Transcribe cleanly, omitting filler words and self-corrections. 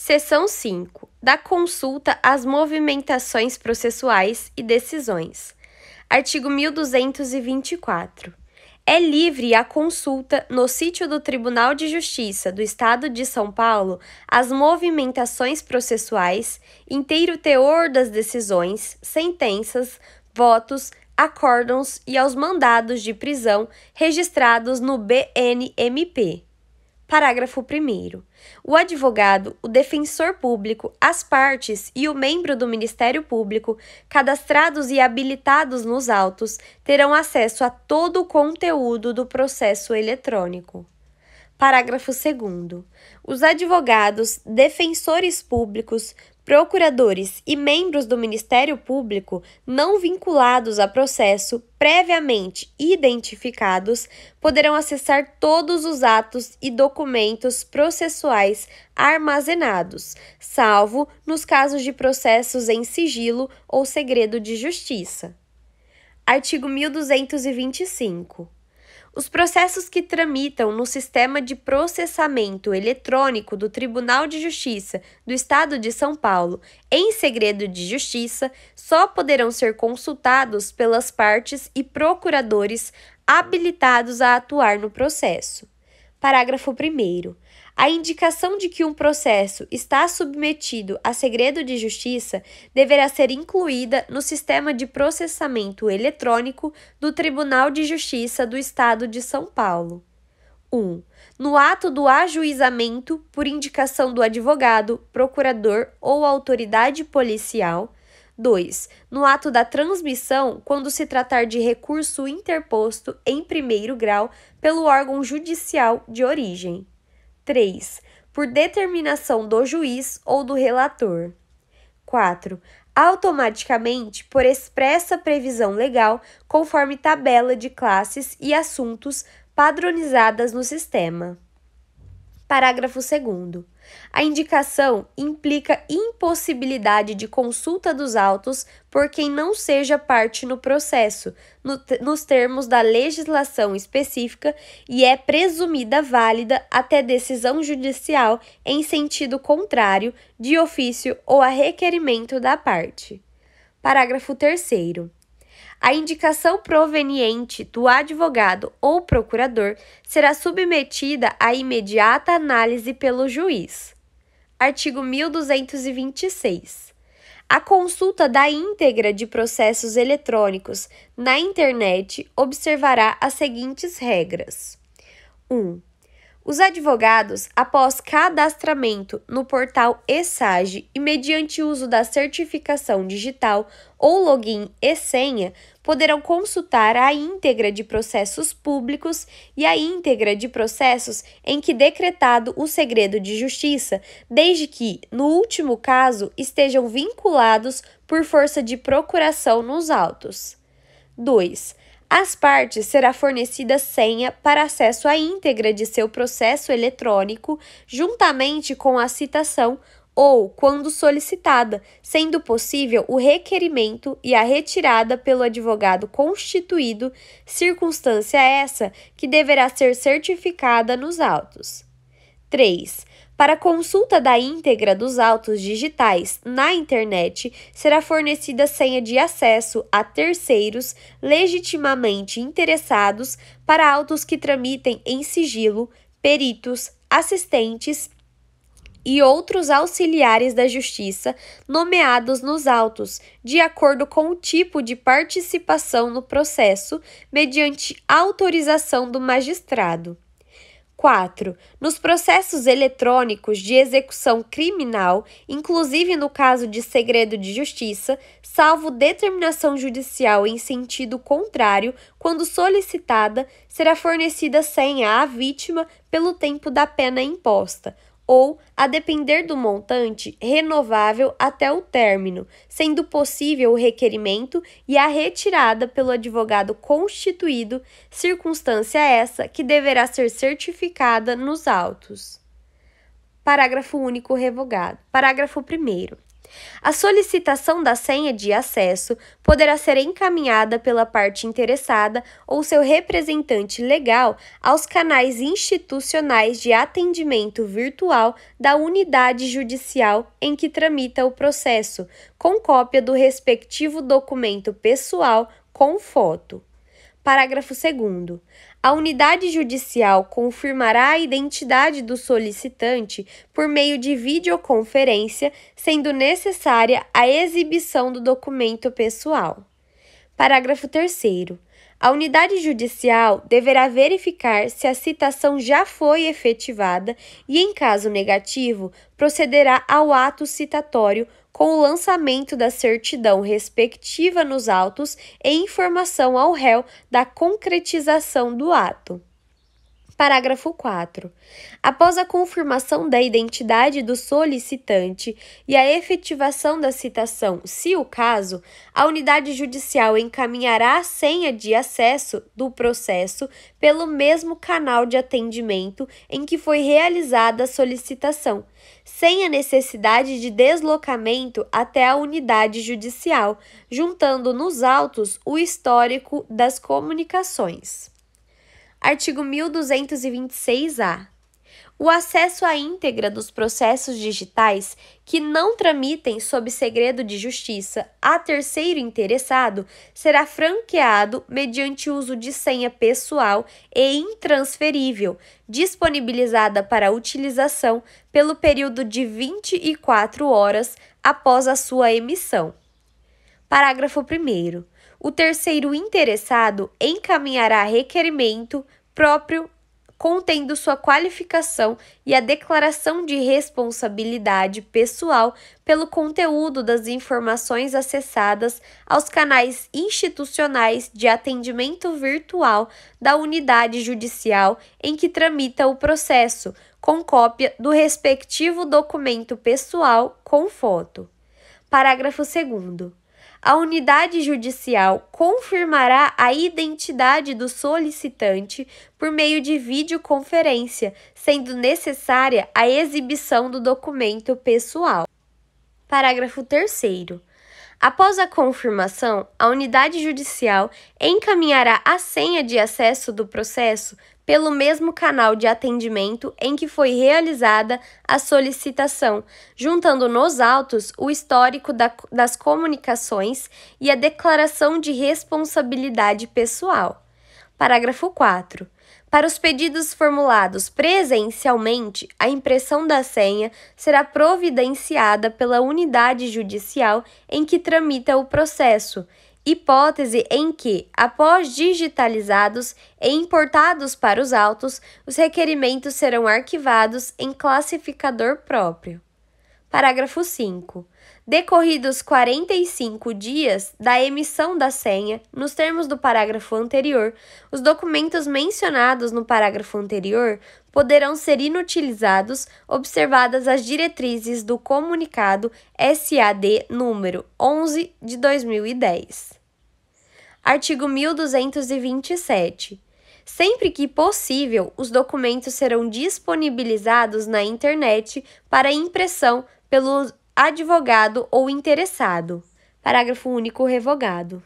Seção 5. Da consulta às movimentações processuais e decisões. Artigo 1224. É livre a consulta no sítio do Tribunal de Justiça do Estado de São Paulo às movimentações processuais, inteiro teor das decisões, sentenças, votos, acórdãos e aos mandados de prisão registrados no BNMP. Parágrafo 1º. O advogado, o defensor público, as partes e o membro do Ministério Público, cadastrados e habilitados nos autos, terão acesso a todo o conteúdo do processo eletrônico. Parágrafo 2º. Os advogados, defensores públicos, procuradores e membros do Ministério Público não vinculados a processo previamente identificados poderão acessar todos os atos e documentos processuais armazenados, salvo nos casos de processos em sigilo ou segredo de justiça. Artigo 1225. Os processos que tramitam no Sistema de Processamento Eletrônico do Tribunal de Justiça do Estado de São Paulo em segredo de justiça só poderão ser consultados pelas partes e procuradores habilitados a atuar no processo. Parágrafo 1º. A indicação de que um processo está submetido a segredo de justiça deverá ser incluída no Sistema de Processamento Eletrônico do Tribunal de Justiça do Estado de São Paulo. 1. No ato do ajuizamento, por indicação do advogado, procurador ou autoridade policial. 2. No ato da transmissão, quando se tratar de recurso interposto em primeiro grau pelo órgão judicial de origem. 3. Por determinação do juiz ou do relator. 4. Automaticamente, por expressa previsão legal, conforme tabela de classes e assuntos padronizadas no sistema. Parágrafo 2º. A indicação implica impossibilidade de consulta dos autos por quem não seja parte no processo, nos termos da legislação específica e é presumida válida até decisão judicial em sentido contrário, de ofício ou a requerimento da parte. Parágrafo 3º. A indicação proveniente do advogado ou procurador será submetida à imediata análise pelo juiz. Artigo 1226. A consulta da íntegra de processos eletrônicos na internet observará as seguintes regras. 1. Os advogados, após cadastramento no portal ESAGE e mediante uso da certificação digital ou login e senha, poderão consultar a íntegra de processos públicos e a íntegra de processos em que decretado o segredo de justiça, desde que, no último caso, estejam vinculados por força de procuração nos autos. 2. Às partes será fornecida senha para acesso à íntegra de seu processo eletrônico, juntamente com a citação ou, quando solicitada, sendo possível o requerimento e a retirada pelo advogado constituído, circunstância essa que deverá ser certificada nos autos. 3. Para consulta da íntegra dos autos digitais na internet, será fornecida senha de acesso a terceiros legitimamente interessados para autos que tramitem em sigilo, peritos, assistentes e outros auxiliares da Justiça nomeados nos autos, de acordo com o tipo de participação no processo, mediante autorização do magistrado. 4. Nos processos eletrônicos de execução criminal, inclusive no caso de segredo de justiça, salvo determinação judicial em sentido contrário, quando solicitada, será fornecida senha à vítima pelo tempo da pena imposta, ou, a depender do montante, renovável até o término, sendo possível o requerimento e a retirada pelo advogado constituído, circunstância essa que deverá ser certificada nos autos. Parágrafo único revogado. Parágrafo 1º. A solicitação da senha de acesso poderá ser encaminhada pela parte interessada ou seu representante legal aos canais institucionais de atendimento virtual da unidade judicial em que tramita o processo, com cópia do respectivo documento pessoal com foto. Parágrafo 2º. A unidade judicial confirmará a identidade do solicitante por meio de videoconferência, sendo necessária a exibição do documento pessoal. Parágrafo 3º. A unidade judicial deverá verificar se a citação já foi efetivada e, em caso negativo, procederá ao ato citatório com o lançamento da certidão respectiva nos autos e informação ao réu da concretização do ato. Parágrafo 4. Após a confirmação da identidade do solicitante e a efetivação da citação, se o caso, a unidade judicial encaminhará a senha de acesso do processo pelo mesmo canal de atendimento em que foi realizada a solicitação, sem a necessidade de deslocamento até a unidade judicial, juntando nos autos o histórico das comunicações. Artigo 1226-A. O acesso à íntegra dos processos digitais que não tramitem sob segredo de justiça a terceiro interessado será franqueado mediante uso de senha pessoal e intransferível, disponibilizada para utilização pelo período de 24 horas após a sua emissão. Parágrafo 1º. O terceiro interessado encaminhará requerimento próprio contendo sua qualificação e a declaração de responsabilidade pessoal pelo conteúdo das informações acessadas aos canais institucionais de atendimento virtual da unidade judicial em que tramita o processo, com cópia do respectivo documento pessoal com foto. Parágrafo 2º. A unidade judicial confirmará a identidade do solicitante por meio de videoconferência, sendo necessária a exibição do documento pessoal. Parágrafo 3º. Após a confirmação, a unidade judicial encaminhará a senha de acesso do processo pelo mesmo canal de atendimento em que foi realizada a solicitação, juntando nos autos o histórico das comunicações e a declaração de responsabilidade pessoal. Parágrafo 4. Para os pedidos formulados presencialmente, a impressão da senha será providenciada pela unidade judicial em que tramita o processo, hipótese em que, após digitalizados e importados para os autos, os requerimentos serão arquivados em classificador próprio. Parágrafo 5. Decorridos 45 dias da emissão da senha, nos termos do parágrafo anterior, os documentos mencionados no parágrafo anterior poderão ser inutilizados, observadas as diretrizes do Comunicado SAD número 11 de 2010. Artigo 1227. Sempre que possível, os documentos serão disponibilizados na internet para impressão pelo advogado ou interessado. Parágrafo único revogado.